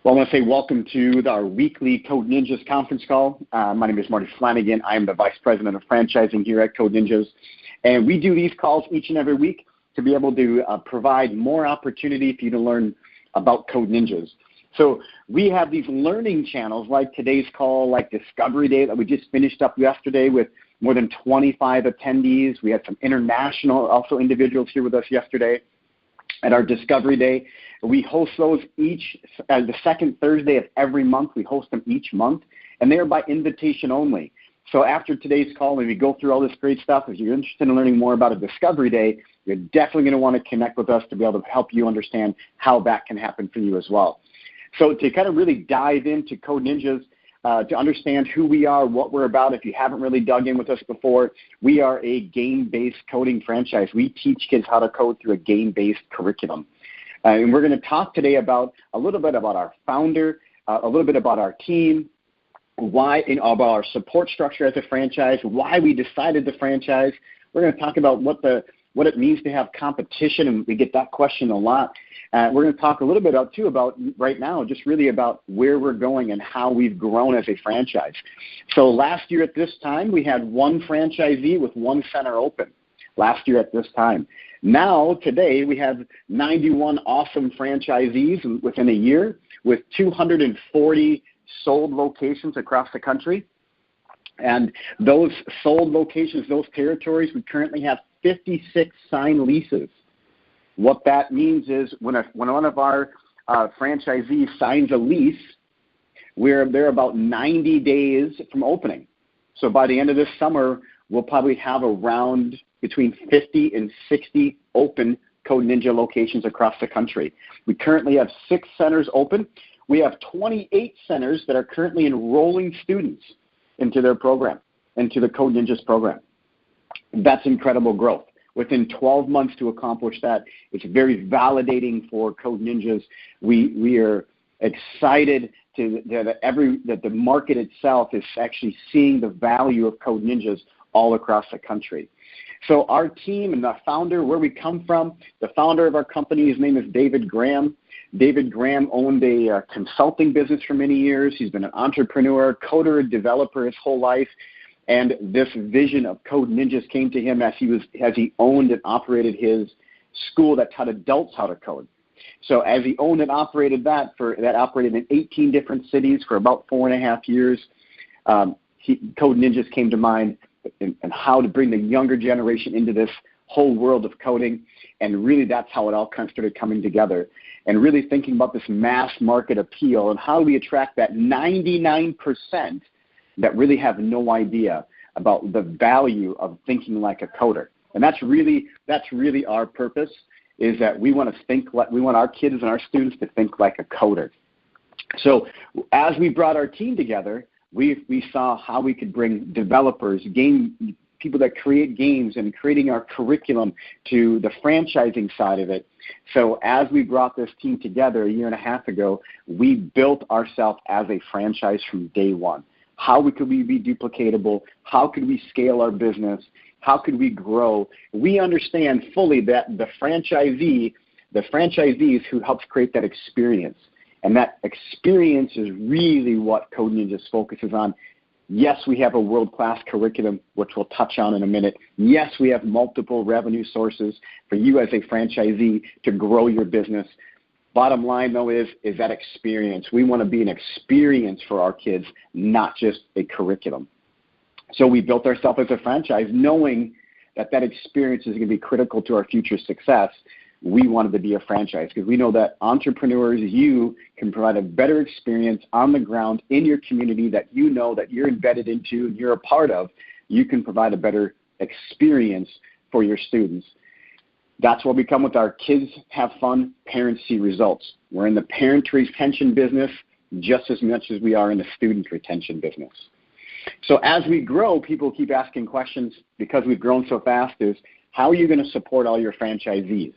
Well, I want to say welcome to our weekly Code Ninjas conference call. My name is Marty Flanagan. I am the Vice President of Franchising here at Code Ninjas. And we do these calls each and every week to be able to provide more opportunity for you to learn about Code Ninjas. So we have these learning channels like today's call, like Discovery Day that we just finished up yesterday with more than 25 attendees. We had some international also individuals here with us yesterday at our Discovery Day. We host those each the second Thursday of every month. We host them each month, and they are by invitation only. So after today's call, when we go through all this great stuff, if you're interested in learning more about a Discovery Day, you're definitely going to want to connect with us to be able to help you understand how that can happen for you as well. So to kind of really dive into Code Ninjas, to understand who we are, what we're about, if you haven't really dug in with us before, we are a game-based coding franchise. We teach kids how to code through a game-based curriculum. And we're going to talk today about a little bit about our founder, a little bit about our team, about our support structure as a franchise, why we decided to franchise. We're going to talk about what it means to have competition, and we get that question a lot. We're going to talk a little bit about right now, just really about where we're going and how we've grown as a franchise. So last year at this time, we had one franchisee with one center open. Last year at this time. Now, today, we have 91 awesome franchisees within a year with 240 sold locations across the country. And those sold locations, those territories, we currently have 56 signed leases. What that means is when one of our franchisees signs a lease, they're about 90 days from opening. So by the end of this summer, we'll probably have around between 50 and 60 open Code Ninja locations across the country. We currently have 6 centers open. We have 28 centers that are currently enrolling students into their program, into the Code Ninjas program. That's incredible growth. Within 12 months to accomplish that, it's very validating for Code Ninjas. We are excited that the market itself is actually seeing the value of Code Ninjas all across the country. So our team and the founder, where we come from, the founder of our company, his name is David Graham. David Graham owned a consulting business for many years. He's been an entrepreneur, coder, developer his whole life. And this vision of Code Ninjas came to him as he owned and operated his school that taught adults how to code. So as he owned and operated that operated in 18 different cities for about 4.5 years, Code Ninjas came to mind and how to bring the younger generation into this whole world of coding. And really that's how it all kind of started coming together. And really thinking about this mass market appeal and how do we attract that 99% that really have no idea about the value of thinking like a coder. And that's really our purpose, is that we want our kids and our students to think like a coder. So as we brought our team together, we saw how we could bring developers, people that create games, and creating our curriculum to the franchising side of it. So as we brought this team together 1.5 years ago, we built ourselves as a franchise from day one. How could we be duplicatable? How could we scale our business? How could we grow? We understand fully that the franchisees who helps create that experience. And that experience is really what Code Ninjas focuses on. Yes, we have a world-class curriculum, which we'll touch on in a minute. Yes, we have multiple revenue sources for you as a franchisee to grow your business. Bottom line, though, is that experience. We want to be an experience for our kids, not just a curriculum. So we built ourselves as a franchise knowing that experience is going to be critical to our future success. We wanted to be a franchise because we know that entrepreneurs, you can provide a better experience on the ground in your community that you know that you're embedded into and you're a part of. You can provide a better experience for your students. That's what we come with. Our kids have fun, parents see results. We're in the parent retention business just as much as we are in the student retention business. So as we grow, people keep asking questions because we've grown so fast is, how are you going to support all your franchisees?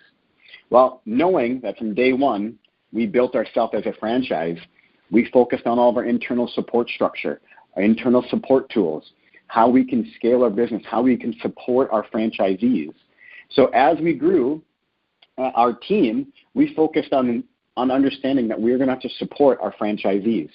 Well, knowing that from day one, we built ourselves as a franchise, we focused on all of our internal support structure, our internal support tools, how we can scale our business, how we can support our franchisees. So as we grew our team, we focused on on understanding that we're going to have to support our franchisees.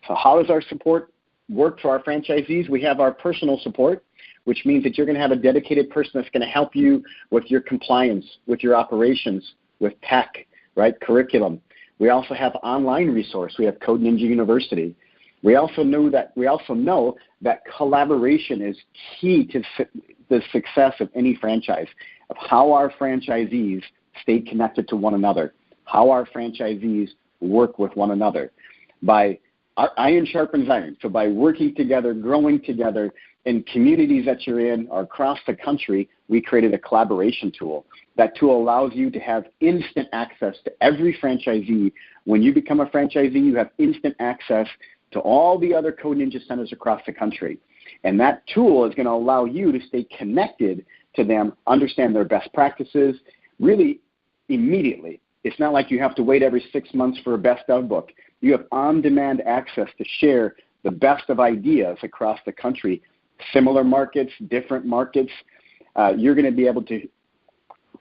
So how does our support work for our franchisees? We have our personal support, which means that you're going to have a dedicated person that's going to help you with your compliance, with your operations, with tech, right, curriculum. We also have online resource. We have Code Ninja University. We also know that collaboration is key to the success of any franchise, of how our franchisees stay connected to one another, how our franchisees work with one another. By iron sharpens iron. So by working together, growing together in communities that you're in or across the country, we created a collaboration tool. That tool allows you to have instant access to every franchisee. When you become a franchisee, you have instant access to all the other Code Ninja centers across the country. And that tool is going to allow you to stay connected to them, understand their best practices, really immediately. It's not like you have to wait every 6 months for a best of book. You have on-demand access to share the best of ideas across the country, similar markets, different markets. You're going to be able to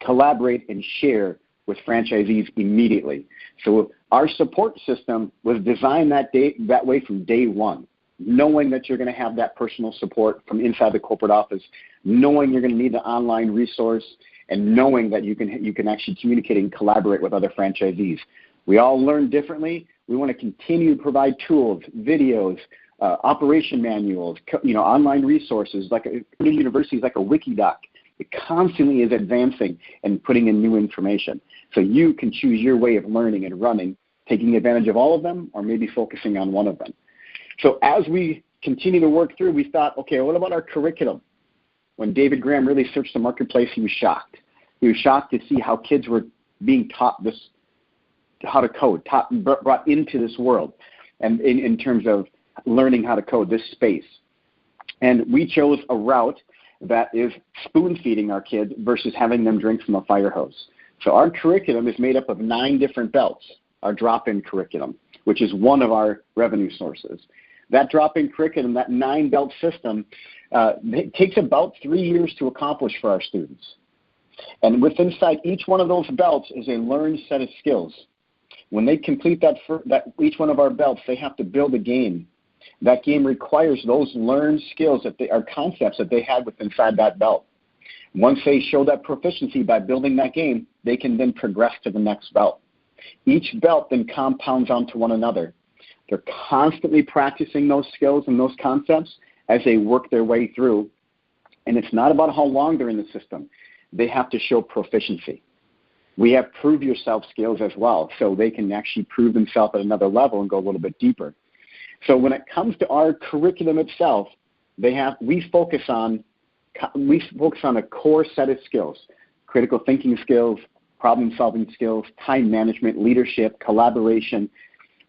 collaborate and share with franchisees immediately. So our support system was designed that way from day one, knowing that you're going to have that personal support from inside the corporate office, knowing you're going to need the online resource, and knowing that you can actually communicate and collaborate with other franchisees. We all learn differently. We want to continue to provide tools, videos, operation manuals, online resources. Like a university is like a WikiDoc. It constantly is advancing and putting in new information. So you can choose your way of learning and running, taking advantage of all of them or maybe focusing on one of them. So as we continue to work through, we thought, okay, what about our curriculum? When David Graham really searched the marketplace, he was shocked. He was shocked to see how kids were being taught how to code, brought into this world, and in terms of learning how to code, this space. And we chose a route that is spoon-feeding our kids versus having them drink from a fire hose. So our curriculum is made up of 9 different belts, our drop-in curriculum, which is one of our revenue sources. That drop-in curriculum, that 9-belt system, it takes about 3 years to accomplish for our students. And within inside each one of those belts is a learned set of skills. When they complete each one of our belts, they have to build a game. That game requires those learned skills are concepts that they had within inside that belt. Once they show that proficiency by building that game, they can then progress to the next belt. Each belt then compounds onto one another. They're constantly practicing those skills and those concepts as they work their way through. And it's not about how long they're in the system. They have to show proficiency. We have prove yourself skills as well, so they can actually prove themselves at another level and go a little bit deeper. So when it comes to our curriculum itself, we focus on a core set of skills: critical thinking skills, problem-solving skills, time management, leadership, collaboration.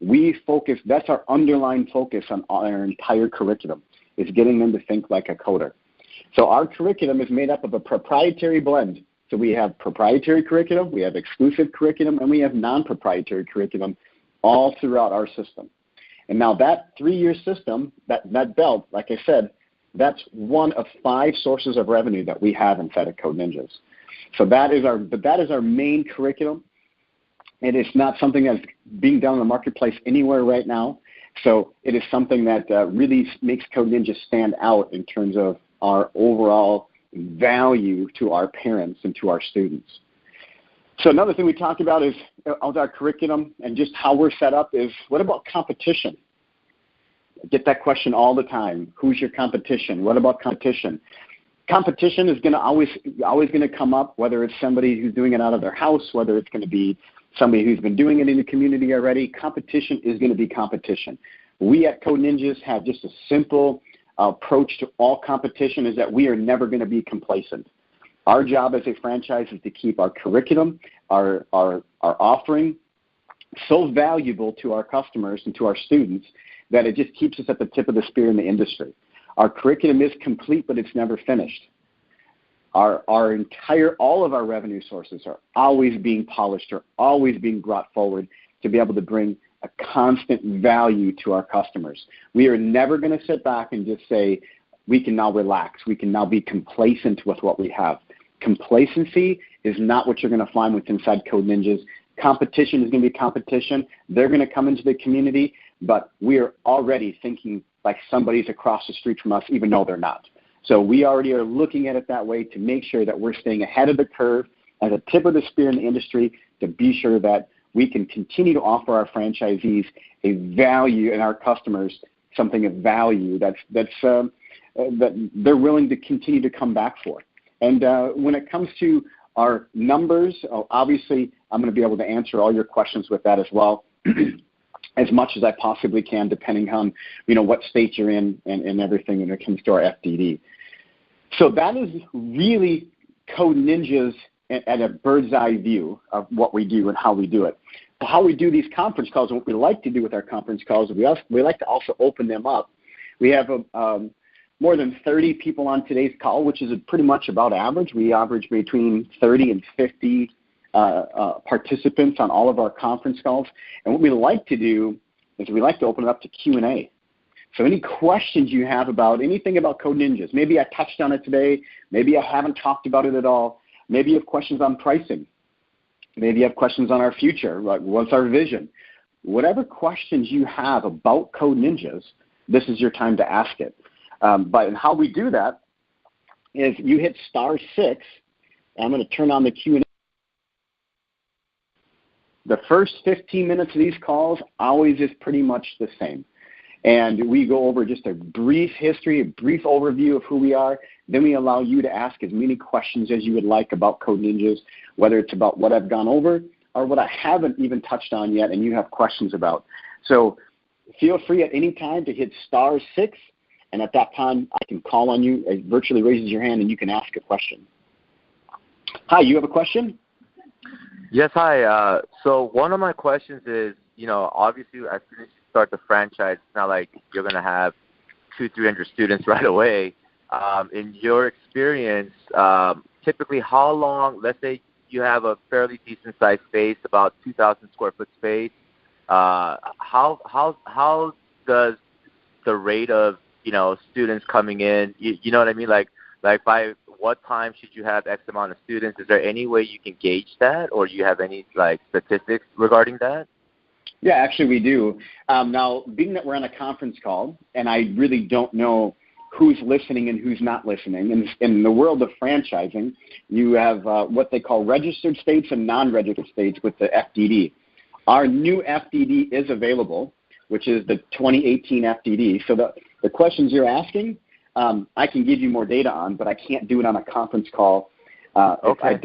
That's our underlying focus on our entire curriculum, is getting them to think like a coder. So our curriculum is made up of a proprietary blend. So we have proprietary curriculum, we have exclusive curriculum, and we have non-proprietary curriculum all throughout our system. And now that 3-year system, that belt, like I said, that's one of 5 sources of revenue that we have inside of Code Ninjas. So that is our main curriculum. And it's not something that's being done in the marketplace anywhere right now. So it is something that really makes Code Ninjas stand out in terms of our overall value to our parents and to our students. So another thing we talked about is our curriculum and just how we're set up is, what about competition? I get that question all the time. Who's your competition? What about competition? Competition is always going to come up, whether it's somebody who's doing it out of their house, whether it's going to be somebody who's been doing it in the community already. Competition is going to be competition. We at Code Ninjas have just a simple approach to all competition, is that we are never going to be complacent. Our job as a franchise is to keep our curriculum, our offering so valuable to our customers and to our students that it just keeps us at the tip of the spear in the industry. Our curriculum is complete, but it's never finished. All of our revenue sources are always being polished, or always being brought forward to be able to bring a constant value to our customers. We are never going to sit back and just say, we can now relax. We can now be complacent with what we have. Complacency is not what you're going to find with inside Code Ninjas. competition is going to be competition. They're going to come into the community, but we are already thinking like somebody's across the street from us, even though they're not. So we already are looking at it that way to make sure that we're staying ahead of the curve as a tip of the spear in the industry to be sure that we can continue to offer our franchisees a value and our customers something of value that they're willing to continue to come back for. And when it comes to our numbers, obviously I'm going to be able to answer all your questions with that as well, as much as I possibly can, depending on what state you're in and everything when it comes to our FDD. So that is really Code Ninjas at a bird's eye view of what we do and how we do it. How we do these conference calls and what we like to do with our conference calls, we like to also open them up. We have more than 30 people on today's call, which is pretty much about average. We average between 30 and 50 participants on all of our conference calls. And what we like to do is we like to open it up to Q&A. So any questions you have about anything about Code Ninjas, maybe I touched on it today, maybe I haven't talked about it at all, maybe you have questions on pricing, maybe you have questions on our future, like what's our vision. Whatever questions you have about Code Ninjas, this is your time to ask it. But how we do that is you hit *6. I'm going to turn on the Q&A. The first 15 minutes of these calls always is pretty much the same. And we go over just a brief history, a brief overview of who we are. Then we allow you to ask as many questions as you would like about Code Ninjas, whether it's about what I've gone over or what I haven't even touched on yet and you have questions about. So feel free at any time to hit *6. And at that time, I can call on you. It virtually raises your hand, and you can ask a question. Hi, you have a question? Yes, hi. So one of my questions is, obviously as soon as you start the franchise, it's not like you're going to have 200-300 students right away. In your experience, typically how long, let's say you have a fairly decent-sized space, about 2,000 square foot space, how does the rate of students coming in, you know what I mean? Like by what time should you have X amount of students? Is there any way you can gauge that, or do you have any statistics regarding that? Yeah, actually we do. Now, being that we're on a conference call, and I really don't know who's listening and who's not listening, in the world of franchising, you have what they call registered states and non-registered states with the FDD. Our new FDD is available, which is the 2018 FDD. So the questions you're asking, I can give you more data on, but I can't do it on a conference call. Okay.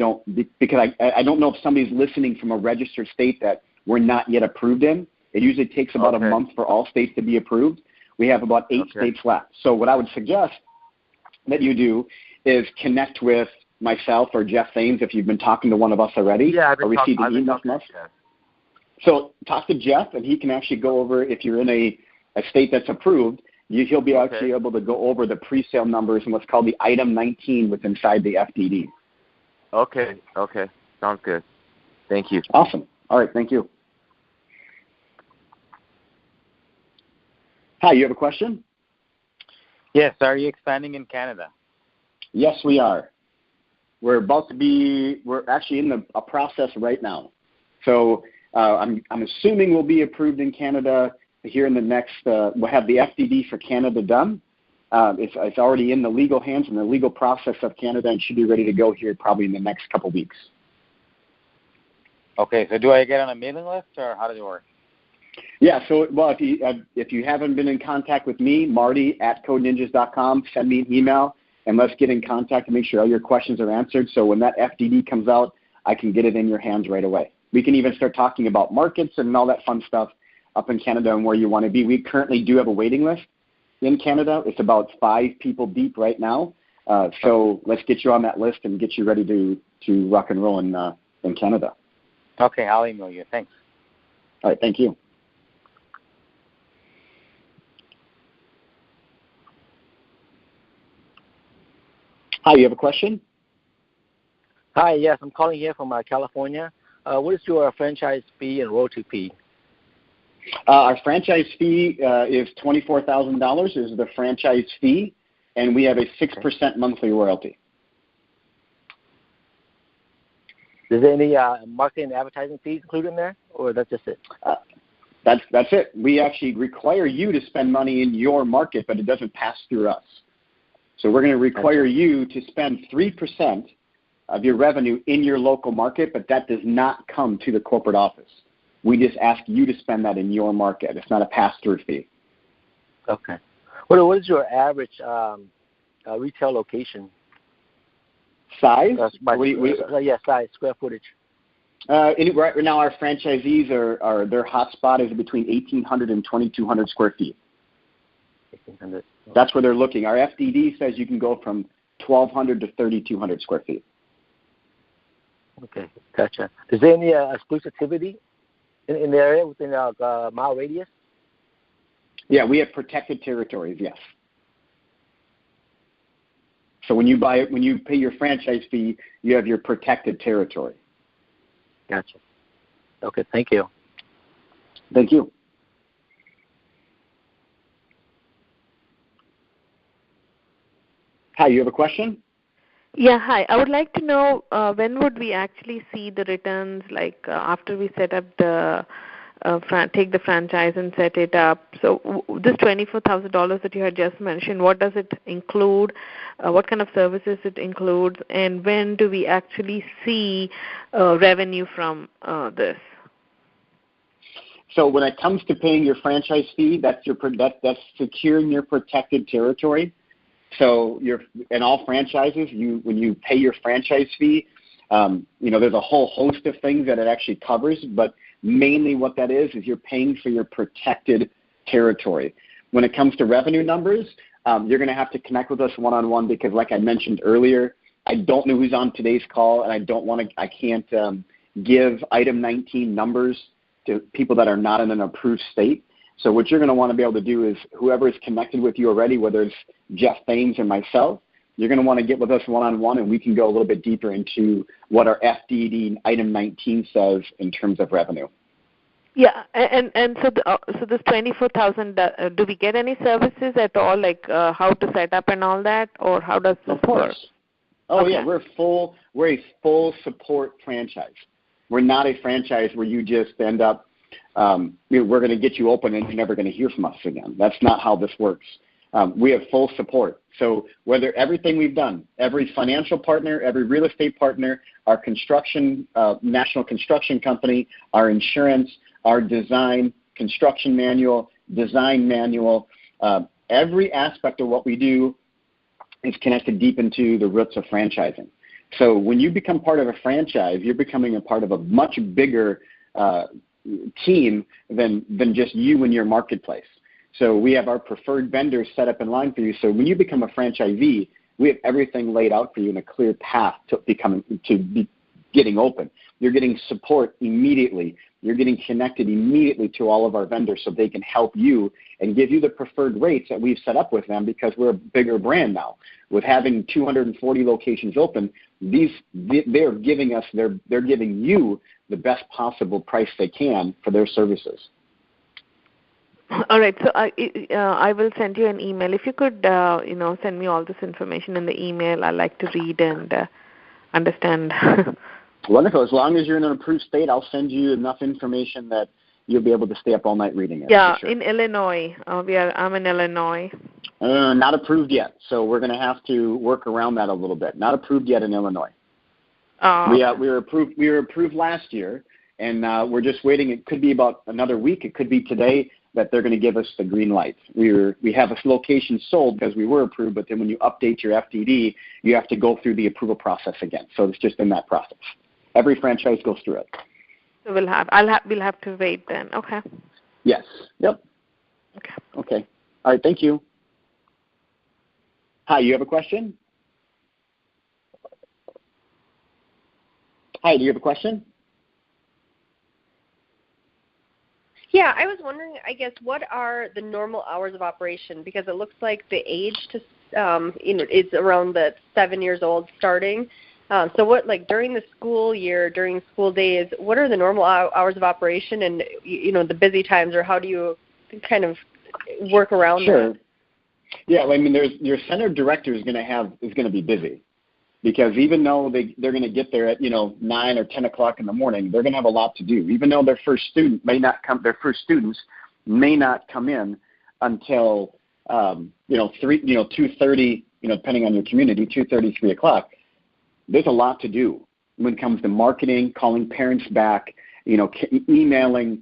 Because I don't know if somebody's listening from a registered state that we're not yet approved in. It usually takes about a month for all states to be approved. We have about 8 states left. So what I would suggest that you do is connect with myself or Jeff Thames if you've been talking to one of us already. Yeah, I've been talking to Jeff. So talk to Jeff, and he can actually go over, if you're in a state that's approved, he'll be actually able to go over the pre-sale numbers and what's called the item 19 within inside the FDD. Okay. Sounds good. Thank you. Awesome. All right, thank you. Hi, you have a question? Yes. Are you expanding in Canada? Yes, we are. We're actually in a process right now. So I'm assuming we'll be approved in Canada here in the next, we'll have the FDD for Canada done. It's already in the legal hands and the legal process of Canada and should be ready to go here probably in the next couple weeks. Okay, so do I get on a mailing list or how does it work? Yeah, so if you haven't been in contact with me, Marty at codeninjas.com, send me an email and let's get in contact to make sure all your questions are answered. So when that FDD comes out, I can get it in your hands right away. We can even start talking about markets and all that fun stuff up in Canada and where you want to be. We currently do have a waiting list in Canada. It's about 5 people deep right now. So let's get you on that list and get you ready to rock and roll in Canada. Okay, I'll email you. Thanks. All right, thank you. Hi, you have a question? Hi, yes, I'm calling here from California. What is your franchise fee and royalty fee? Our franchise fee is $24,000 is the franchise fee, and we have a 6% monthly royalty. Is there any marketing and advertising fees included in there, or that's just it? That's it. We actually require you to spend money in your market, but it doesn't pass through us. So we're going to require you to spend 3% of your revenue in your local market, but that does not come to the corporate office. We just ask you to spend that in your market. It's not a pass-through fee. Okay. What is your average retail location? Size? Size, square footage. Right now, our franchisees are their hotspot is between 1,800 and 2,200 square feet. 1,800. That's where they're looking. Our FDD says you can go from 1,200 to 3,200 square feet. Okay, gotcha. Is there any exclusivity in the area within a mile radius? Yeah, we have protected territories. Yes. So when you pay your franchise fee, you have your protected territory. Gotcha. Okay, thank you. Thank you. Hi, you have a question? Yeah, hi. I would like to know when would we actually see the returns, like after we set up the take the franchise and set it up. So this $24,000 that you had just mentioned, what does it include? What kind of services it includes? And when do we actually see revenue from this? So when it comes to paying your franchise fee, that's securing your protected territory. So in all franchises, when you pay your franchise fee, there's a whole host of things that it actually covers, but mainly what that is you're paying for your protected territory. When it comes to revenue numbers, you're going to have to connect with us one-on-one because, like I mentioned earlier, I don't know who's on today's call, and I can't give item 19 numbers to people that are not in an approved state. So what you're going to want to be able to do is whoever is connected with you already, whether it's Jeff Thames or myself, you're going to want to get with us one-on-one, and we can go a little bit deeper into what our FDD item 19 says in terms of revenue. Yeah, and so this $24,000, do we get any services at all, like how to set up and all that, or how does this work? Oh, okay. Yeah, we're a full support franchise. We're not a franchise where you just end up, we're going to get you open and you're never going to hear from us again. That's not how this works. We have full support. So whether everything we've done, every financial partner, every real estate partner, our construction, national construction company, our insurance, our design, construction manual, design manual, every aspect of what we do is connected deep into the roots of franchising. So when you become part of a franchise, you're becoming a part of a much bigger team than just you and your marketplace. So we have our preferred vendors set up in line for you. So when you become a franchisee, we have everything laid out for you in a clear path to getting open. You're getting support immediately. You're getting connected immediately to all of our vendors so they can help you and give you the preferred rates that we've set up with them because we're a bigger brand now. With having 240 locations open, they're giving you the best possible price they can for their services. All right, so I will send you an email. If you could, send me all this information in the email, I like to read and understand. Wonderful. As long as you're in an approved state, I'll send you enough information that you'll be able to stay up all night reading it. Yeah, sure. In Illinois. I'm in Illinois. Not approved yet, so we're going to have to work around that a little bit. Not approved yet in Illinois. We were approved last year, and we're just waiting. It could be about another week. It could be today that they're going to give us the green light. We have a location sold because we were approved, but then when you update your FDD, you have to go through the approval process again. So it's just in that process. Every franchise goes through it. So we'll have to wait then. Okay. Yes. Yep. Okay. All right. Thank you. Hi. You have a question? Hi. Do you have a question? Yeah, I was wondering, I guess, what are the normal hours of operation? Because it looks like the age to, is around the 7 years old starting. So what, like during the school year, during school days, what are the normal hours of operation and, the busy times, or how do you kind of work around Sure. that? Yeah, I mean, your center director is going to be busy because even though they're going to get there at 9 or 10 o'clock in the morning, they're going to have a lot to do. Even though their first students may not come in until 2:30, depending on your community, 2:30, 3 o'clock. There's a lot to do when it comes to marketing, calling parents back, emailing,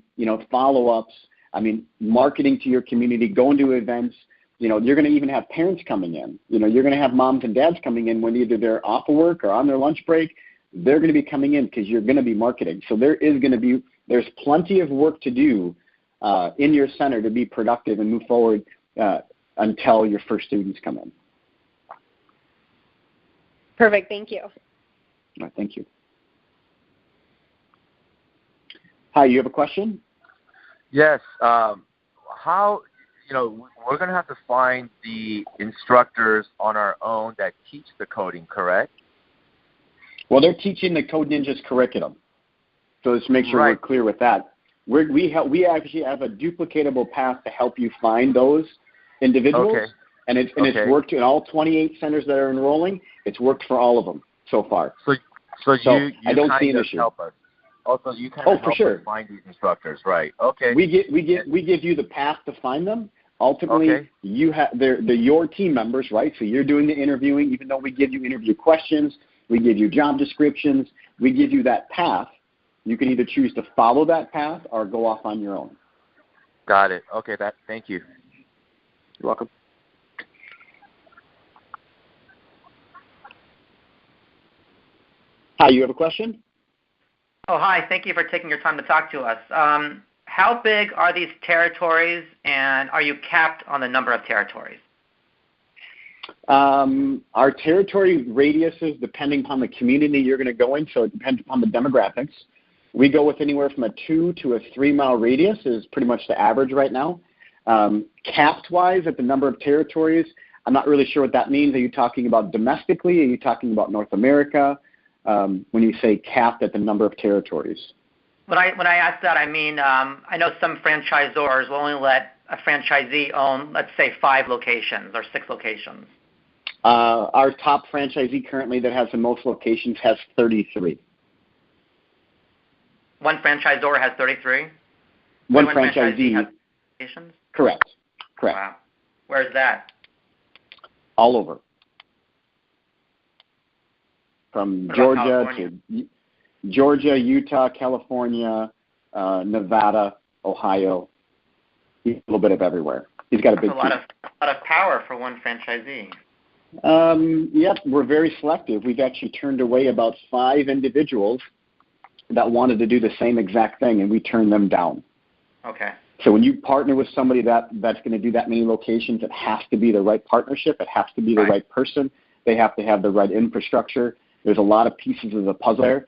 follow-ups. I mean, marketing to your community, going to events. You're going to even have parents coming in. You're going to have moms and dads coming in when either they're off of work or on their lunch break. They're going to be coming in because you're going to be marketing. So there's plenty of work to do in your center to be productive and move forward until your first students come in. Perfect. Thank you. All right, thank you. Hi, you have a question? Yes. How, we're going to have to find the instructors on our own that teach the coding, correct? Well, they're teaching the Code Ninjas curriculum. So let's make sure we're clear with that. We actually have a duplicatable path to help you find those individuals. Okay. And it's worked in all 28 centers that are enrolling. It's worked for all of them so far. So you I don't see an issue. Help us. Also, you kind of help us find these instructors, right? Okay. We give you the path to find them. Ultimately, they're your team members, right? So you're doing the interviewing. Even though we give you interview questions, we give you job descriptions, we give you that path. You can either choose to follow that path or go off on your own. Got it. Okay. Thank you. You're welcome. Hi, you have a question? Oh, hi. Thank you for taking your time to talk to us. How big are these territories, and are you capped on the number of territories? Our territory radiuses, depending upon the community you're going to go in, so it depends upon the demographics. We go with anywhere from a 2 to a 3 mile radius is pretty much the average right now. Capped-wise, at the number of territories, I'm not really sure what that means. Are you talking about domestically? Are you talking about North America? When you say capped at the number of territories? When I ask that, I mean, I know some franchisors will only let a franchisee own, let's say, 5 locations or 6 locations. Our top franchisee currently that has the most locations has 33. One franchisor has 33? One franchisee has locations? Correct. Wow. Where's that? All over. From Georgia, Utah, California, Nevada, Ohio, a little bit of everywhere. He's got a big team. That's a lot of power for one franchisee. Yep, we're very selective. We've actually turned away about 5 individuals that wanted to do the same exact thing, and we turned them down. Okay. So when you partner with somebody that's going to do that many locations, it has to be the right partnership. It has to be the right person. They have to have the right infrastructure. There's a lot of pieces of the puzzle there,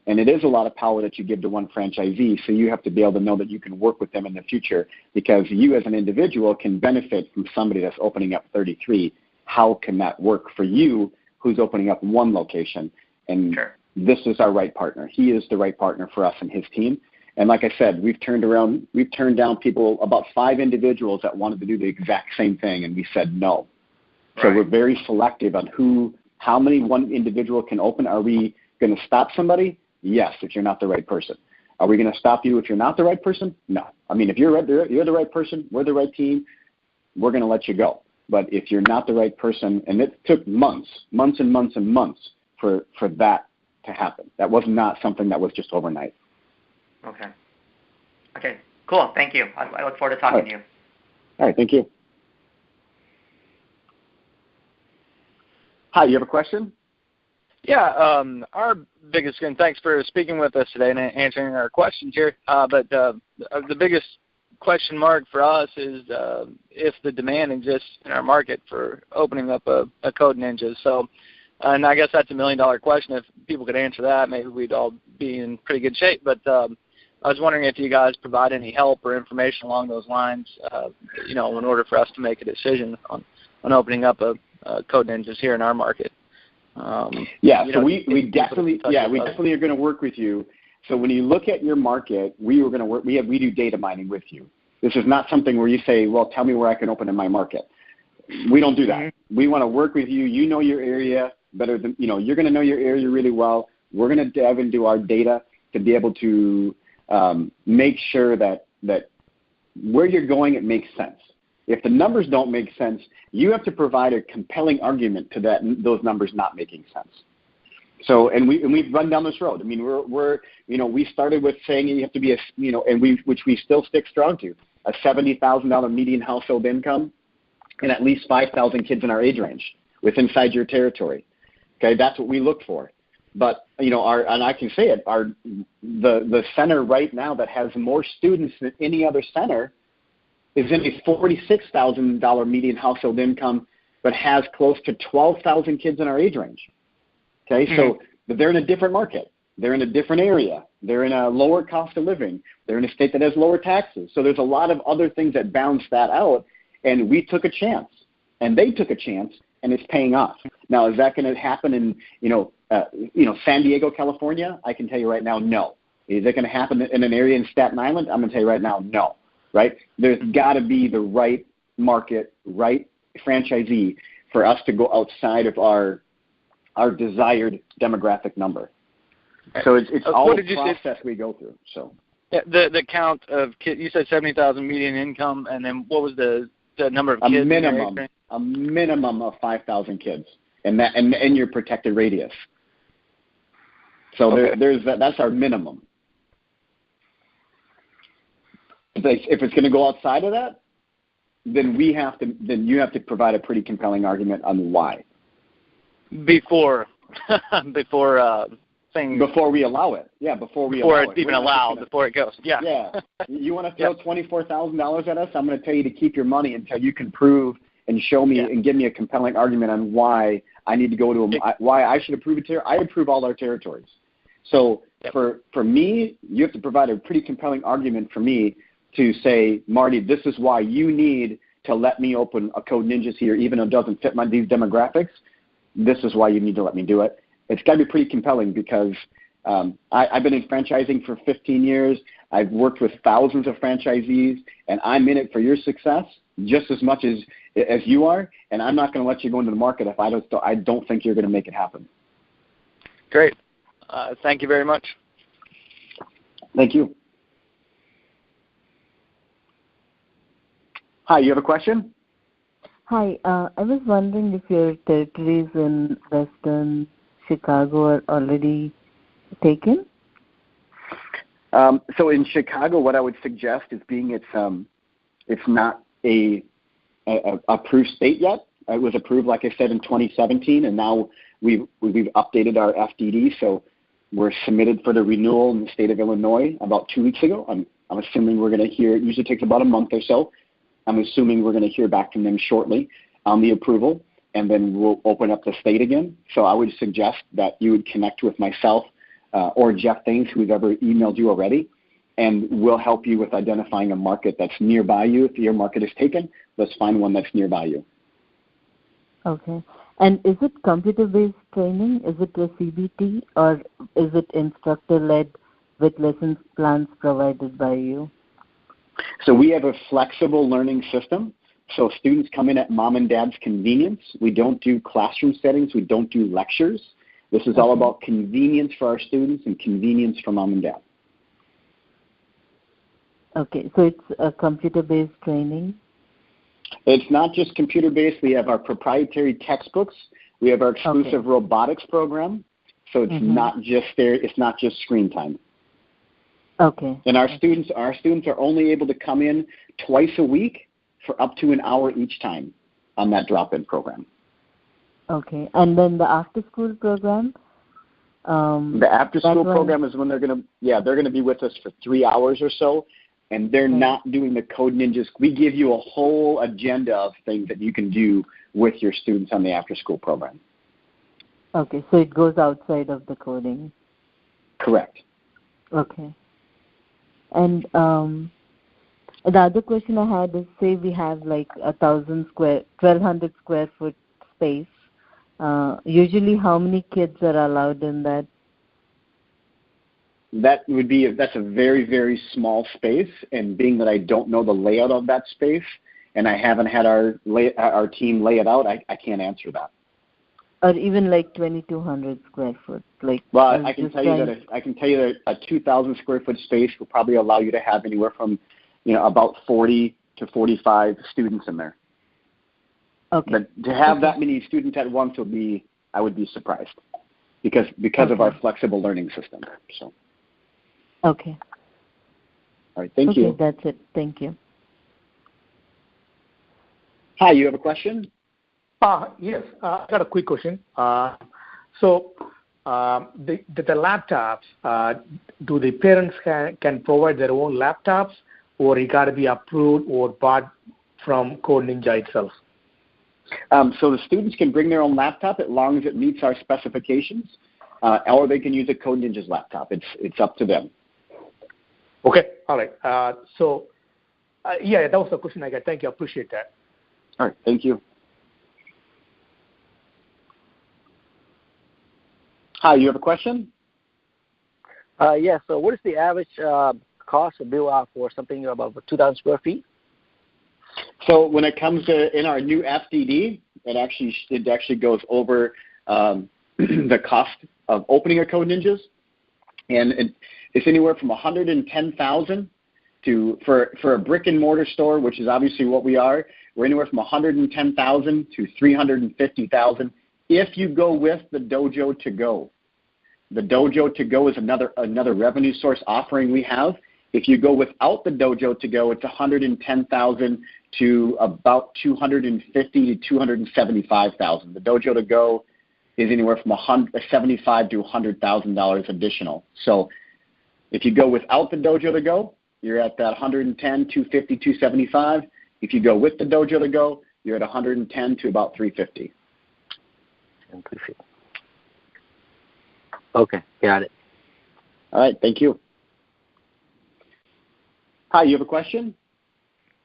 and it is a lot of power that you give to one franchisee, so you have to be able to know that you can work with them in the future because you as an individual can benefit from somebody that's opening up 33. How can that work for you who's opening up 1 location? And this is our right partner. He is the right partner for us and his team. And like I said, we've turned down people, about 5 individuals that wanted to do the exact same thing, and we said no. So we're very selective on how many one individual can open. Are we going to stop somebody? Yes, if you're not the right person. Are we going to stop you if you're not the right person? No. I mean, if you're the right person, we're the right team, we're going to let you go. But if you're not the right person, and it took months and months and months for that to happen. That was not something that was just overnight. Okay, cool. Thank you. I look forward to talking to you. All right, thank you. Hi, you have a question? Yeah, our biggest, and thanks for speaking with us today and answering our questions here. But the biggest question mark for us is if the demand exists in our market for opening up a Code Ninja. So, and I guess that's $1 million question. If people could answer that, maybe we'd all be in pretty good shape. But I was wondering if you guys provide any help or information along those lines, in order for us to make a decision on opening up a Code Ninjas here in our market. So we definitely are going to work with you. So when you look at your market, we do data mining with you. This is not something where you say, well, tell me where I can open in my market. We don't do that. We want to work with you. You know your area. better than, you're going to know your area really well. We're going to dive into our data to be able to make sure that where you're going, it makes sense. If the numbers don't make sense, you have to provide a compelling argument to those numbers not making sense. So, and we've run down this road. I mean, we started with saying you have to be which we still stick strong to, a $70,000 median household income and at least 5,000 kids in our age range inside your territory. Okay, that's what we look for. But and I can say it, the center right now that has more students than any other center is in a $46,000 median household income, but has close to 12,000 kids in our age range. Okay, so they're in a different market. They're in a different area. They're in a lower cost of living. They're in a state that has lower taxes. So there's a lot of other things that balance that out, and we took a chance, and they took a chance, and it's paying off. Now, is that going to happen in San Diego, California? I can tell you right now, no. Is it going to happen in an area in Staten Island? I'm going to tell you right now, no. Right? There's got to be the right market, right franchisee for us to go outside of our desired demographic number. So it's all a process we go through. So the count of kids, you said 70,000 median income, and then what was the number of kids? A minimum of 5,000 kids, and your protected radius. So that's our minimum. If it's going to go outside of that, then you have to provide a pretty compelling argument on why. Before we allow it. Yeah, before it's even allowed, before it goes. Yeah. Yeah. You want to throw $24,000 at us? I'm going to tell you to keep your money until you can prove and show me and give me a compelling argument on why I need to go to why I should approve it. I approve all our territories. So for me, you have to provide a pretty compelling argument for me to say, Marty, this is why you need to let me open a Code Ninjas here, even though it doesn't fit these demographics. This is why you need to let me do it. It's got to be pretty compelling because I've been in franchising for 15 years. I've worked with thousands of franchisees, and I'm in it for your success just as much as you are, and I'm not going to let you go into the market if I don't think you're going to make it happen. Great. Thank you very much. Thank you. Hi, you have a question? Hi, I was wondering if your territories in Western Chicago are already taken? So in Chicago, what I would suggest is it's not a approved state yet. It was approved, like I said, in 2017, and now we've updated our FDD, so we're submitted for the renewal in the state of Illinois about 2 weeks ago. I'm assuming we're going to hear. It usually takes about a month or so. I'm assuming we're going to hear back from them shortly on the approval, and then we'll open up the state again. So I would suggest that you would connect with myself or Jeff Thames, who's ever emailed you already, and we'll help you with identifying a market that's nearby you. If your market is taken, let's find one that's nearby you. Okay. And is it computer-based training? Is it a CBT, or is it instructor-led with lesson plans provided by you? So we have a flexible learning system. So students come in at mom and dad's convenience. We don't do classroom settings. We don't do lectures. This is all about convenience for our students and convenience for mom and dad. Okay, so it's a computer-based training? It's not just computer-based. We have our proprietary textbooks. We have our exclusive robotics program. So it's not just there. It's not just screen time. Okay. And our students are only able to come in twice a week for up to an hour each time on that drop-in program. Okay. And then the after-school program? The after-school program is when they're going to be with us for 3 hours or so, and they're not doing the Code Ninjas. We give you a whole agenda of things that you can do with your students on the after-school program. Okay, so it goes outside of the coding. Correct. Okay. And the other question I had is, say we have like 1,200 square foot space. Usually, how many kids are allowed in that? That's a very, very small space, and being that I don't know the layout of that space, and I haven't had our team lay it out, I can't answer that. or even like 2,200 square foot? Like, well, I can tell you that a 2,000 square foot space will probably allow you to have anywhere from, about 40 to 45 students in there. Okay. But to have that many students at once I would be surprised because of our flexible learning system. So. Okay. All right. Thank you. Okay, that's it. Thank you. Hi, you have a question? Yes, I got a quick question. So the laptops, do the parents can provide their own laptops, or it got to be approved or bought from Code Ninja itself? So the students can bring their own laptop as long as it meets our specifications, or they can use a Code Ninja's laptop. It's up to them. Okay, all right. Yeah, that was the question I got. Thank you. I appreciate that. All right, thank you. Hi, you have a question? Yeah, so what is the average cost of build out for something about 2,000 square feet? So when it comes to in our new FDD, it actually goes over the cost of opening a Code Ninjas, and it's anywhere from $110,000 to for a brick and mortar store, which is obviously what we are. We're anywhere from $110,000 to $350,000 if you go with the Dojo to Go. The Dojo to Go is another revenue source offering we have. If you go without the Dojo to Go, it's $110,000 to about $250,000 to $275,000. The Dojo to Go is anywhere from $75,000 to $100,000 additional. So if you go without the Dojo to Go, you're at that $110,000, $250,000, $275,000. If you go with the Dojo to Go, you're at $110,000 to about $350,000. Okay, got it. All right, thank you. Hi, you have a question?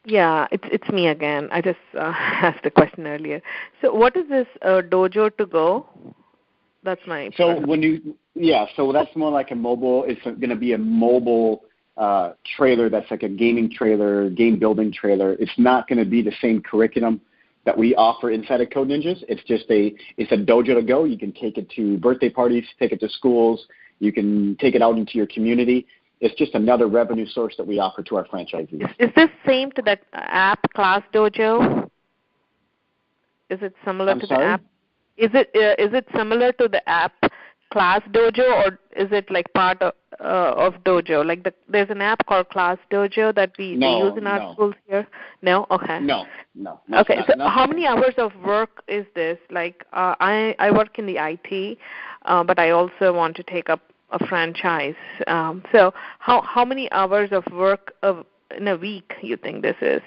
Yeah, it's me again. I just asked a question earlier. So what is this Dojo to Go? That's my so so that's more like a mobile. It's going to be a mobile trailer that's like a gaming trailer, game building trailer. It's not going to be the same curriculum that we offer inside of Code Ninjas. It's a Dojo to Go. You can take it to birthday parties, take it to schools. You can take it out into your community. It's just another revenue source that we offer to our franchisees. Is this same to the app Class Dojo? Is it similar to the app? Is it similar to the app Class Dojo, or is it like part of Dojo? Like there's an app called Class Dojo that we use in our schools here. No, okay. No. Okay, so how many hours of work is this? Like I work in the IT, but I also want to take up a franchise. So how many hours of work in a week you think this is?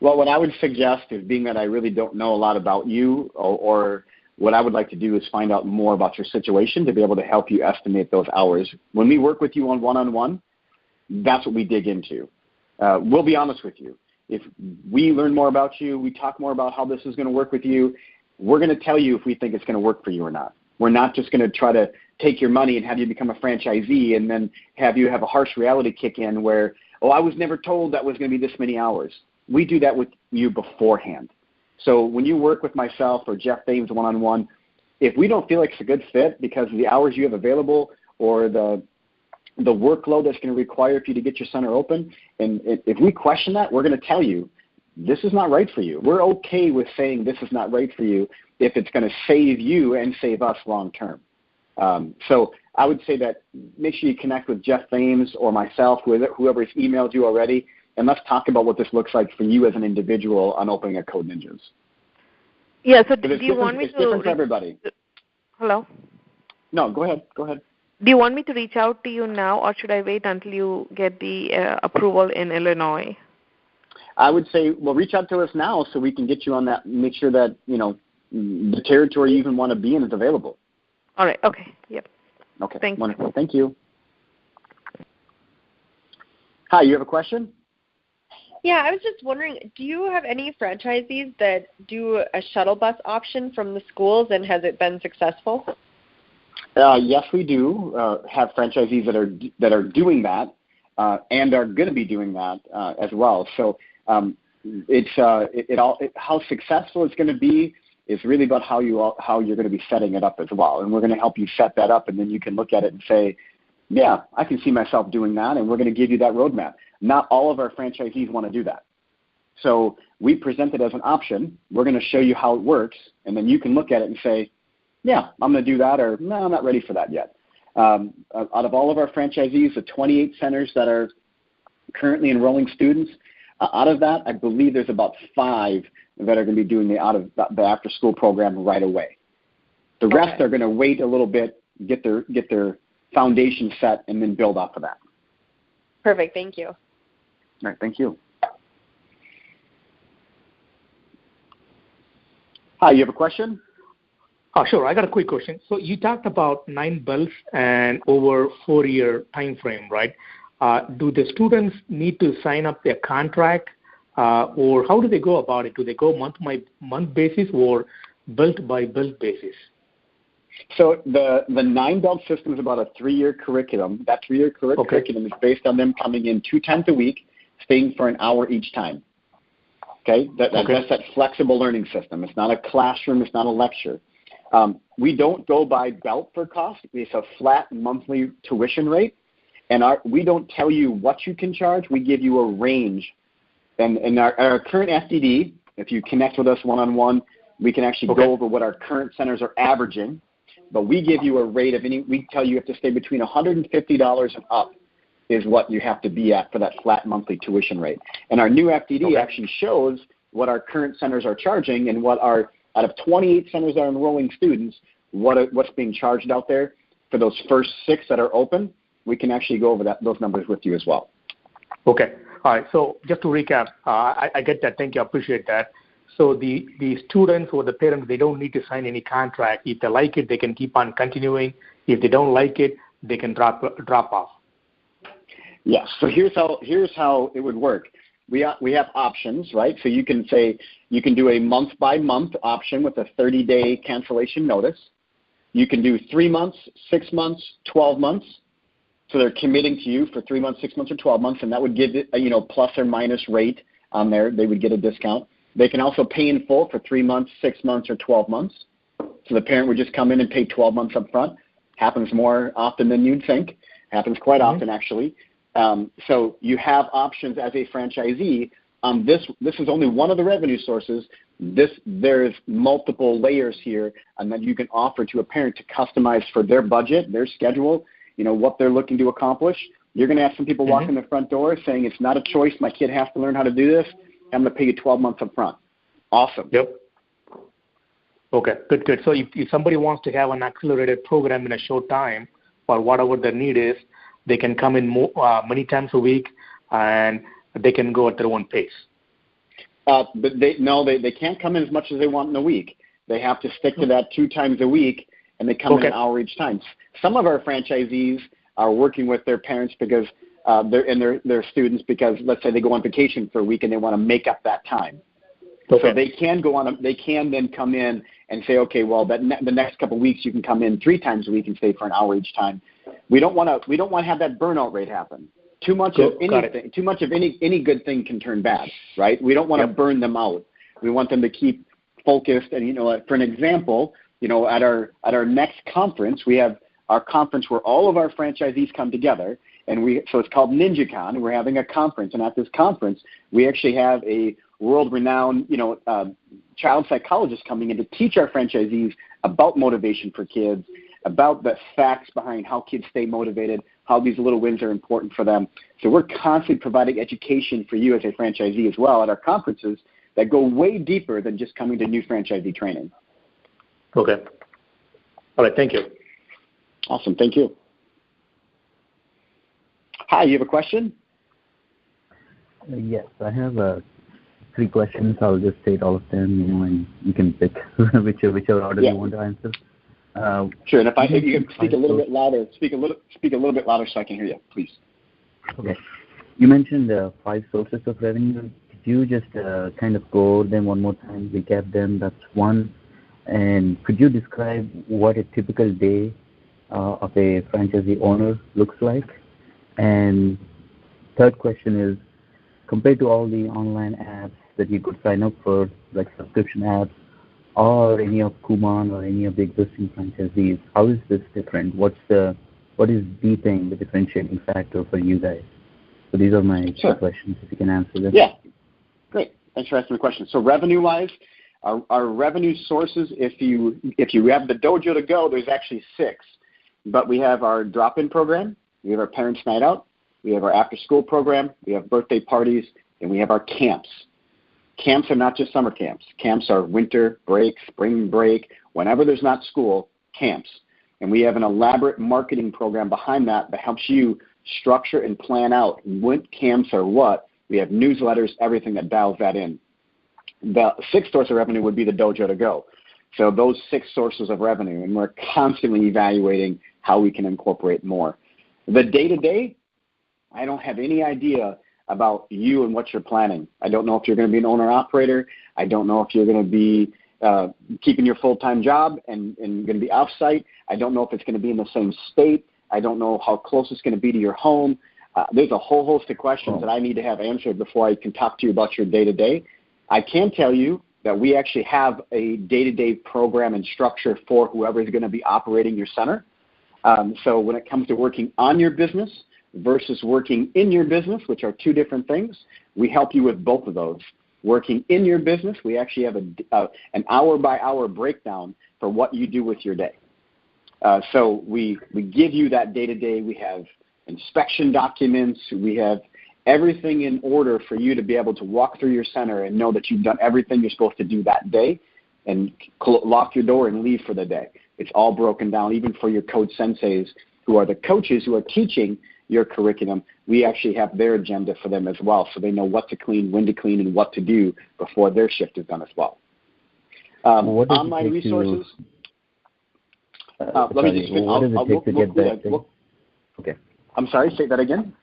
Well, what I would suggest is, being that I really don't know a lot about you, or what I would like to do is find out more about your situation to be able to help you estimate those hours. When we work with you on one-on-one, that's what we dig into. We'll be honest with you. If we learn more about you, we talk more about how this is going to work with you, we're going to tell you if we think it's going to work for you or not. We're not just going to try to take your money and have you become a franchisee and then have you have a harsh reality kick in where, I was never told that was going to be this many hours. We do that with you beforehand. So when you work with myself or Jeff Thames one-on-one, if we don't feel like it's a good fit because of the hours you have available or the workload that's going to require for you to get your center open, and if we question that, we're going to tell you, this is not right for you. We're okay with saying this is not right for you if it's going to save you and save us long term. So I would say that make sure you connect with Jeff Thames or myself, whoever's emailed you already, and let's talk about what this looks like for you as an individual on opening a Code Ninjas. Yeah, so do you want me to... It's different for everybody. Hello? No, go ahead. Do you want me to reach out to you now, or should I wait until you get the approval in Illinois? I would say, reach out to us now so we can get you on that, make sure that, the territory you even want to be in is available. All right. Okay. Yep. Okay. Thanks. Wonderful. Thank you. Hi, you have a question? Yeah, I was just wondering, do you have any franchisees that do a shuttle bus option from the schools, and has it been successful? Yes, we do have franchisees that are doing that and are going to be doing that as well. So how successful it's going to be It's really about how you're going to be setting it up as well. And we're going to help you set that up, and then you can look at it and say, yeah, I can see myself doing that, and we're going to give you that roadmap. Not all of our franchisees want to do that. So we present it as an option. We're going to show you how it works, and then you can look at it and say, yeah, I'm going to do that, or no, I'm not ready for that yet. Out of all of our franchisees, the 28 centers that are currently enrolling students, out of that, I believe there's about 5 that are going to be doing the after-school program right away. The rest are going to wait a little bit, get their foundation set, and then build off of that. Perfect. Thank you. All right. Thank you. Hi, you have a question? Oh, sure. I got a quick question. So you talked about 9 belts and over 4-year time frame, right? Do the students need to sign up their contract, or how do they go about it? Do they go month-by-month basis or belt-by-belt basis? So the 9-belt system is about a 3-year curriculum. That 3-year curriculum is based on them coming in 2 times a week, staying for an hour each time. Okay? That's that flexible learning system. It's not a classroom. It's not a lecture. We don't go by belt for cost. It's a flat monthly tuition rate. And we don't tell you what you can charge. We give you a range. And our current FDD, if you connect with us one-on-one, we can actually go over what our current centers are averaging. But we give you a rate of we tell you have to stay between $150 and up is what you have to be at for that flat monthly tuition rate. And our new FDD actually shows what our current centers are charging and what out of 28 centers that are enrolling students, what's being charged out there for those first 6 that are open. We can actually go over those numbers with you as well. Okay. All right. So just to recap, I get that. Thank you. I appreciate that. So the students or the parents, they don't need to sign any contract. If they like it, they can keep on continuing. If they don't like it, they can drop off. Yes. So here's how it would work. We have options, right? So you can do a month-by-month option with a 30-day cancellation notice. You can do 3 months, 6 months, 12 months. So they're committing to you for 3 months, 6 months, or 12 months, and that would give it a plus or minus rate on there. They would get a discount. They can also pay in full for 3 months, 6 months, or 12 months. So the parent would just come in and pay 12 months up front. Happens more often than you'd think. Happens quite often, actually. So you have options as a franchisee. This is only one of the revenue sources. There's multiple layers here, and that you can offer to a parent to customize for their budget, their schedule, what they're looking to accomplish. You're going to have some people walk in the front door saying, it's not a choice. My kid has to learn how to do this. I'm going to pay you 12 months up front. Awesome. Yep. Okay, good. So if somebody wants to have an accelerated program in a short time or whatever their need is, they can come in many times a week, and they can go at their own pace. But they can't come in as much as they want in a week. They have to stick to that 2 times a week, and they come in an hour each time. Some of our franchisees are working with their parents because their students because, let's say, they go on vacation for a week and they want to make up that time. So they can then come in and say, okay, well, the next couple of weeks you can come in 3 times a week and stay for an hour each time. We don't want to have that burnout rate happen. Too much of any good thing can turn bad, right? We don't want to burn them out. We want them to keep focused. And for an example, at our next conference, we have our conference where all of our franchisees come together, so it's called NinjaCon, and we're having a conference. And at this conference, we actually have a world-renowned, child psychologist coming in to teach our franchisees about motivation for kids, about the facts behind how kids stay motivated, how these little wins are important for them. So we're constantly providing education for you as a franchisee as well at our conferences that go way deeper than just coming to new franchisee training. Okay. All right. Thank you. Awesome. Thank you. Hi, you have a question? Yes, I have 3 questions. I'll just state all of them, and you can pick whichever order you want to answer. Sure. And if you can speak a little bit louder, speak a little bit louder so I can hear you, please. Okay. You mentioned 5 sources of revenue. Could you just kind of go over them one more time, recap them? That's one. And could you describe what a typical day of a franchisee owner looks like? And third question is, compared to all the online apps that you could sign up for, like subscription apps, or any of Kuman or any of the existing franchisees? How is this different? What is the thing, the differentiating factor for you guys? So these are my two questions, if you can answer them. Yeah, great. Thanks for asking the question. So revenue-wise, our revenue sources, if you have the Dojo to Go, there's actually 6. But we have our drop-in program, we have our Parents' Night Out, we have our after-school program, we have birthday parties, and we have our camps. Camps are not just summer camps. Camps are winter break, spring break, whenever there's not school, camps. And we have an elaborate marketing program behind that helps you structure and plan out what camps are what. We have newsletters, everything that dials that in. The 6th source of revenue would be the Dojo to Go. So those 6 sources of revenue, and we're constantly evaluating how we can incorporate more. The day-to-day, I don't have any idea about you and what you're planning. I don't know if you're going to be an owner-operator. I don't know if you're going to be keeping your full-time job and going to be off-site. I don't know if it's going to be in the same state. I don't know how close it's going to be to your home. There's a whole host of questions that I need to have answered before I can talk to you about your day-to-day. I can tell you that we actually have a day-to-day program and structure for whoever is going to be operating your center. So when it comes to working on your business versus working in your business, which are 2 different things, we help you with both of those. Working in your business, we actually have an hour-by-hour breakdown for what you do with your day. So we give you that day-to-day. We have inspection documents. We have everything in order for you to be able to walk through your center and know that you've done everything you're supposed to do that day and lock your door and leave for the day. It's all broken down, even for your coach senseis who are the coaches who are teaching your curriculum. We actually have their agenda for them as well, so they know what to clean, when to clean, and what to do before their shift is done as well. Online resources. What does it take to get that? Okay. I'm sorry, say that again.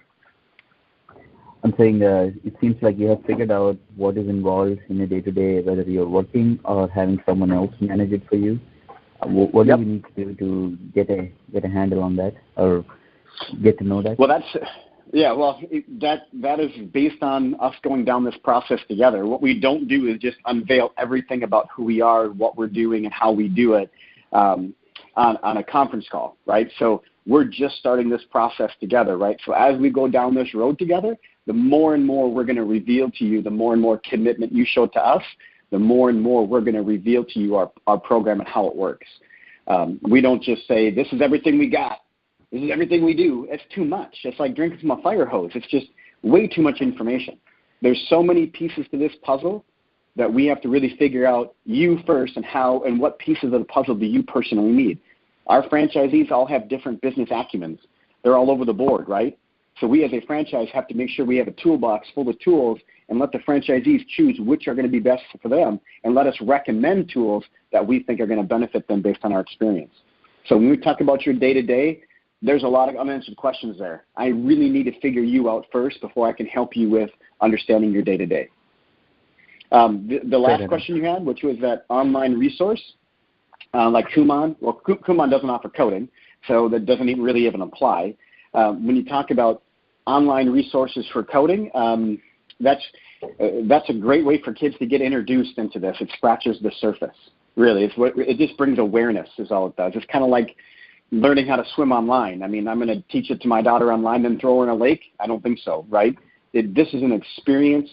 I'm saying it seems like you have figured out what is involved in a day-to-day, whether you're working or having someone else manage it for you. What do you need to do to get a handle on that or get to know that? Well, that is based on us going down this process together. What we don't do is just unveil everything about who we are, what we're doing, and how we do it on a conference call, right? So we're just starting this process together, right? So as we go down this road together, the more and more we're going to reveal to you, the more and more commitment you show to us, the more and more we're going to reveal to you our program and how it works. We don't just say, this is everything we got. This is everything we do. It's too much. It's like drinking from a fire hose. It's just way too much information. There's so many pieces to this puzzle that we have to really figure out you first and how and what pieces of the puzzle do you personally need. Our franchisees all have different business acumens. They're all over the board, right? So we as a franchise have to make sure we have a toolbox full of tools and let the franchisees choose which are going to be best for them and let us recommend tools that we think are going to benefit them based on our experience. So when we talk about your day-to-day, there's a lot of unanswered questions there. I really need to figure you out first before I can help you with understanding your day-to-day. The last question you had, which was that online resource, like Kuman. Well, Kuman doesn't offer coding, so that doesn't really even apply. When you talk about online resources for coding, that's a great way for kids to get introduced into this. It scratches the surface, really. It just brings awareness is all it does. It's kind of like learning how to swim online. I mean, I'm going to teach it to my daughter online and throw her in a lake? I don't think so, right? This is an experience.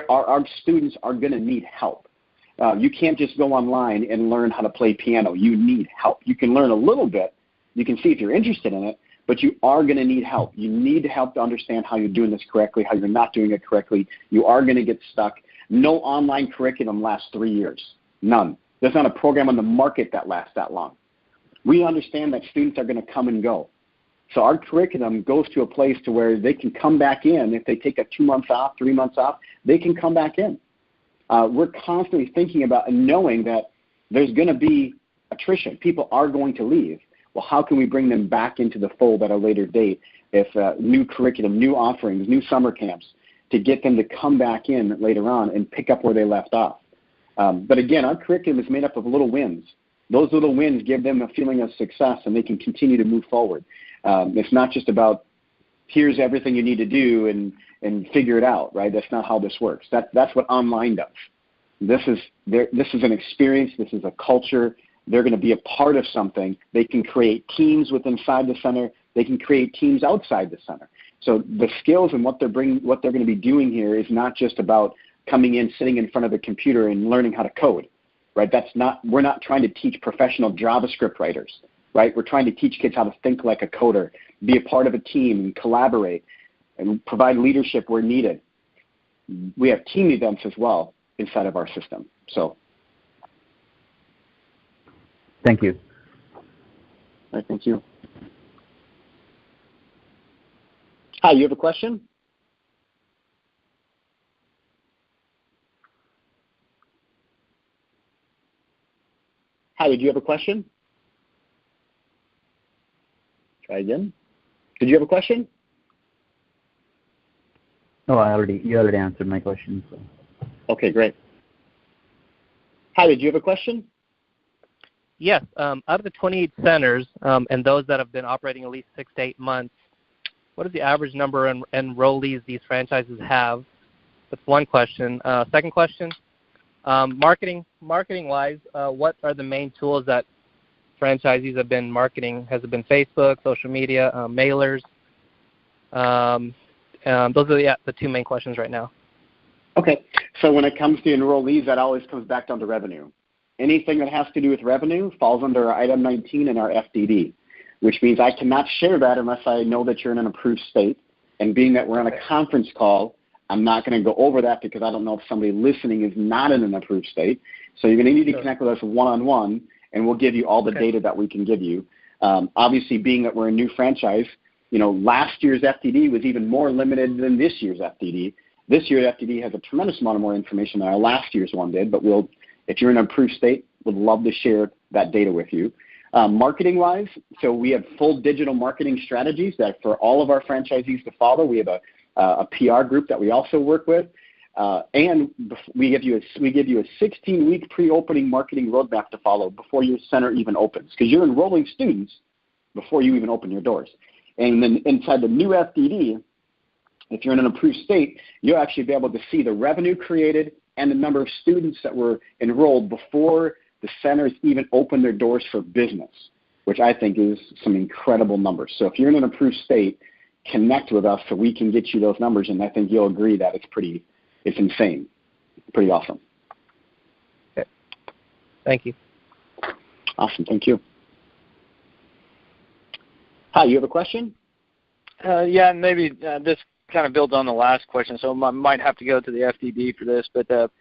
Our students are going to need help. You can't just go online and learn how to play piano. You need help. You can learn a little bit. You can see if you're interested in it, but you are going to need help. You need help to understand how you're doing this correctly, how you're not doing it correctly. You are going to get stuck. No online curriculum lasts 3 years. None. There's not a program on the market that lasts that long. We understand that students are going to come and go. So our curriculum goes to a place to where they can come back in. If they take a 2 months off, 3 months off, they can come back in. We're constantly thinking about and knowing that there's going to be attrition. People are going to leave. Well, how can we bring them back into the fold at a later date if new curriculum, new offerings, new summer camps to get them to come back in later on and pick up where they left off? But again, our curriculum is made up of little wins. Those little wins give them a feeling of success and they can continue to move forward. It's not just about here's everything you need to do and figure it out, right? That's not how this works. That's what online does. This is an experience. This is a culture. They're going to be a part of something. They can create teams within inside the center. They can create teams outside the center. So the skills and what they're going to be doing here is not just about coming in, sitting in front of the computer and learning how to code, right? We're not trying to teach professional JavaScript writers, right? We're trying to teach kids how to think like a coder, be a part of a team and collaborate and provide leadership where needed. We have team events as well inside of our system. So, thank you. All right, thank you. Hi, you have a question? Hi, did you have a question? Try again. Did you have a question? No, you already answered my question. So. Okay, great. Hi, did you have a question? Yes. Out of the 28 centers and those that have been operating at least 6 to 8 months, what is the average number of enrollees these franchises have? That's one question. Second question, marketing-wise, what are the main tools that franchisees have been marketing? Has it been Facebook, social media, mailers? Those are the two main questions right now. Okay. So when it comes to enrollees, that always comes back down to revenue. Anything that has to do with revenue falls under our Item 19 and our FDD, which means I cannot share that unless I know that you're in an approved state. And being that we're on a conference call, I'm not going to go over that because I don't know if somebody listening is not in an approved state. So you're going to need to connect with us one-on-one, and we'll give you all the data that we can give you. Obviously, being that we're a new franchise, last year's FDD was even more limited than this year's FDD. This year's FDD has a tremendous amount of more information than our last year's one did, but if you're in an approved state, we'd love to share that data with you. Marketing-wise, so we have full digital marketing strategies that for all of our franchisees to follow. We have a PR group that we also work with, and we give you a 16-week pre-opening marketing roadmap to follow before your center even opens, because you're enrolling students before you even open your doors. And then inside the new FDD, if you're in an approved state, you'll actually be able to see the revenue created and the number of students that were enrolled before the centers even open their doors for business, which I think is some incredible numbers. So if you're in an approved state, connect with us so we can get you those numbers, and I think you'll agree that it's insane. Pretty awesome. Okay. Thank you. Awesome. Thank you. Hi, you have a question? Yeah, maybe this kind of builds on the last question, so I might have to go to the FDD for this, but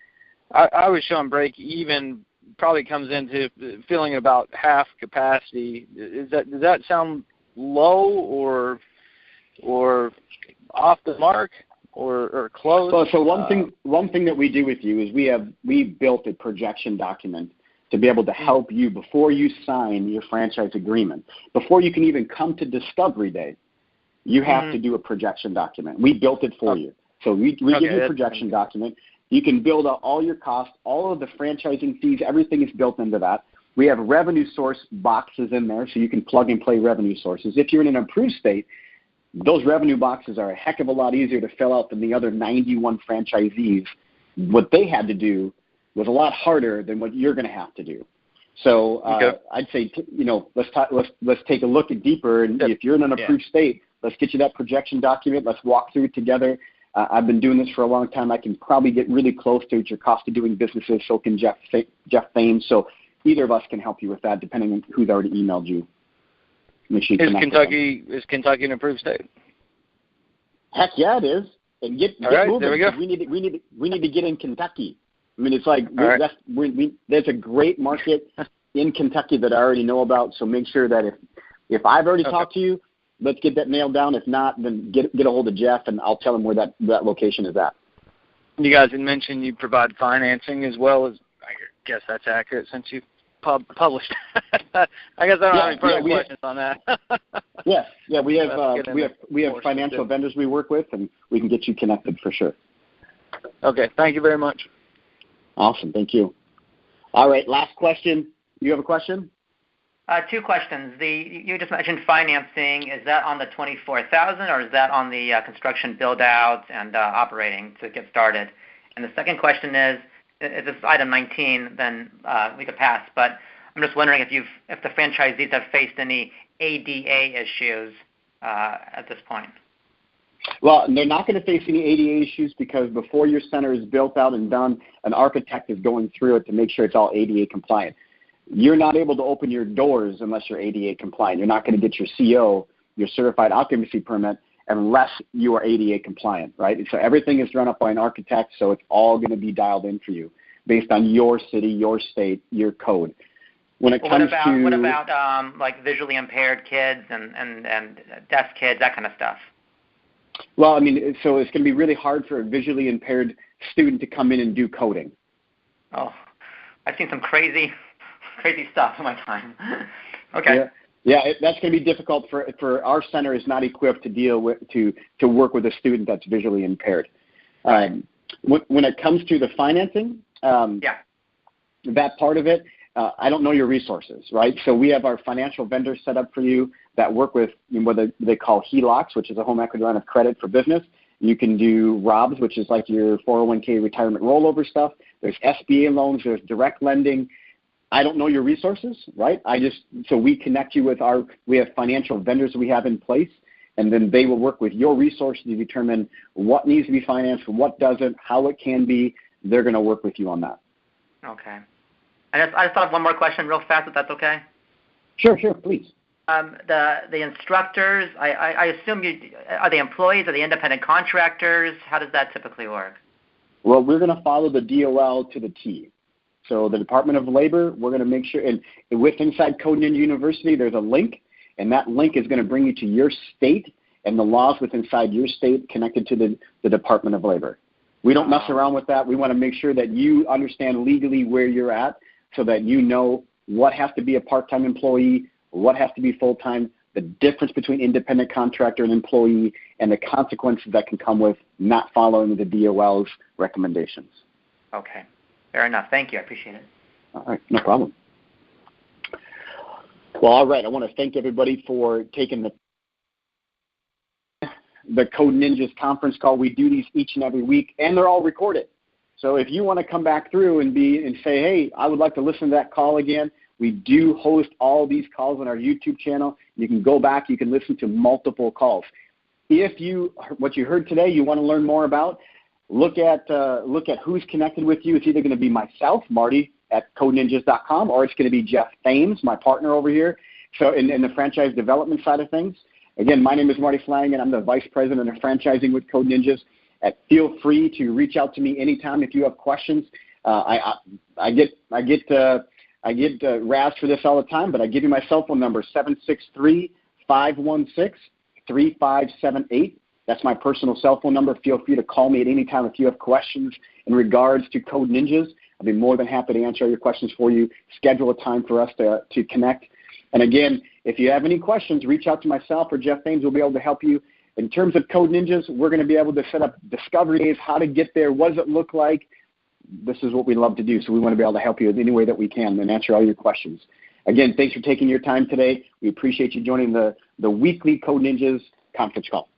I was showing break even probably comes into filling about half capacity. Does that sound low or off the mark or close? So one thing that we do with you is we built a projection document to be able to help you before you sign your franchise agreement. Before you can even come to Discovery Day, you have to do a projection document. We built it for you. So we give you a projection document. You can build out all your costs, all of the franchising fees, everything is built into that. We have revenue source boxes in there so you can plug and play revenue sources. If you're in an approved state, those revenue boxes are a heck of a lot easier to fill out than the other 91 franchisees. What they had to do was a lot harder than what you're going to have to do. So I'd say, let's take a look at deeper. And if you're in an approved state, let's get you that projection document. Let's walk through it together. I've been doing this for a long time. I can probably get really close to what your cost of doing business is. So can Jeff Thames. So either of us can help you with that, depending on who's already emailed you. Make sure you is Kentucky an approved state? Heck yeah, it is. And get moving. There we go. We need to get in Kentucky. I mean, it's like there's a great market in Kentucky that I already know about. So make sure that if I've already talked to you, let's get that nailed down. If not, then get a hold of Jeff, and I'll tell him where that location is at. You guys had mentioned you provide financing as well as. I guess that's accurate since you published. I guess I don't have any further questions on that. Yeah, we have financial vendors we work with, and we can get you connected for sure. Okay, thank you very much. Awesome, thank you. All right, last question. You have a question? Two questions. You just mentioned financing. Is that on the $24,000 or is that on the construction build-out and operating to get started? And the second question is, if this is item 19, then we could pass. But I'm just wondering if the franchisees have faced any ADA issues at this point. Well, they're not going to face any ADA issues because before your center is built out and done, an architect is going through it to make sure it's all ADA compliant. You're not able to open your doors unless you're ADA compliant. You're not going to get your CO, your certified occupancy permit, unless you are ADA compliant, right? And so everything is run up by an architect, so it's all going to be dialed in for you based on your city, your state, your code. When it comes what about like visually impaired kids and deaf kids, that kind of stuff? Well, I mean, so it's going to be really hard for a visually impaired student to come in and do coding. Oh, I've seen some crazy stuff in my time. Okay. Yeah, that's going to be difficult for our center is not equipped to deal with to work with a student that's visually impaired. When it comes to the financing, that part of it, I don't know your resources, right? So we have our financial vendors set up for you that work with what they call HELOCs, which is a home equity line of credit for business. You can do ROBs, which is like your 401k retirement rollover stuff. There's SBA loans. There's direct lending. I don't know your resources, right? So we connect you with we have financial vendors we have in place, and then they will work with your resources to determine what needs to be financed, what doesn't, how it can be. They're going to work with you on that. Okay. I just thought of one more question real fast, if that's okay. Sure, please. The instructors, I assume are they employees? Are they independent contractors? How does that typically work? Well, we're going to follow the DOL to the T. So the Department of Labor, we're going to make sure, and inside Code Ninja University, there's a link, and that link is going to bring you to your state and the laws inside your state connected to the Department of Labor. We don't mess around with that. We want to make sure that you understand legally where you're at so that you know what has to be a part-time employee, what has to be full-time, the difference between independent contractor and employee, and the consequences that can come with not following the DOL's recommendations. Okay. Fair enough. Thank you. I appreciate it. All right. No problem. Well, all right. I want to thank everybody for taking the Code Ninjas conference call. We do these each and every week, and they're all recorded. So if you want to come back through and say, hey, I would like to listen to that call again, we do host all these calls on our YouTube channel. You can go back. You can listen to multiple calls. If what you heard today you want to learn more about, look at who's connected with you. It's either going to be myself, Marty, at codeninjas.com, or it's going to be Jeff Thames, my partner over here, so in the franchise development side of things. Again, my name is Marty Flanagan. I'm the Vice President of Franchising with Code Ninjas. Feel free to reach out to me anytime if you have questions. I get razzed for this all the time, but I give you my cell phone number, 763-516-3578. That's my personal cell phone number. Feel free to call me at any time if you have questions in regards to Code Ninjas. I'll be more than happy to answer your questions for you. Schedule a time for us to connect. And again, if you have any questions, reach out to myself or Jeff Thames. We'll be able to help you. In terms of Code Ninjas, we're going to be able to set up discovery days, how to get there, what does it look like. This is what we love to do, so we want to be able to help you in any way that we can and answer all your questions. Again, thanks for taking your time today. We appreciate you joining the weekly Code Ninjas conference call.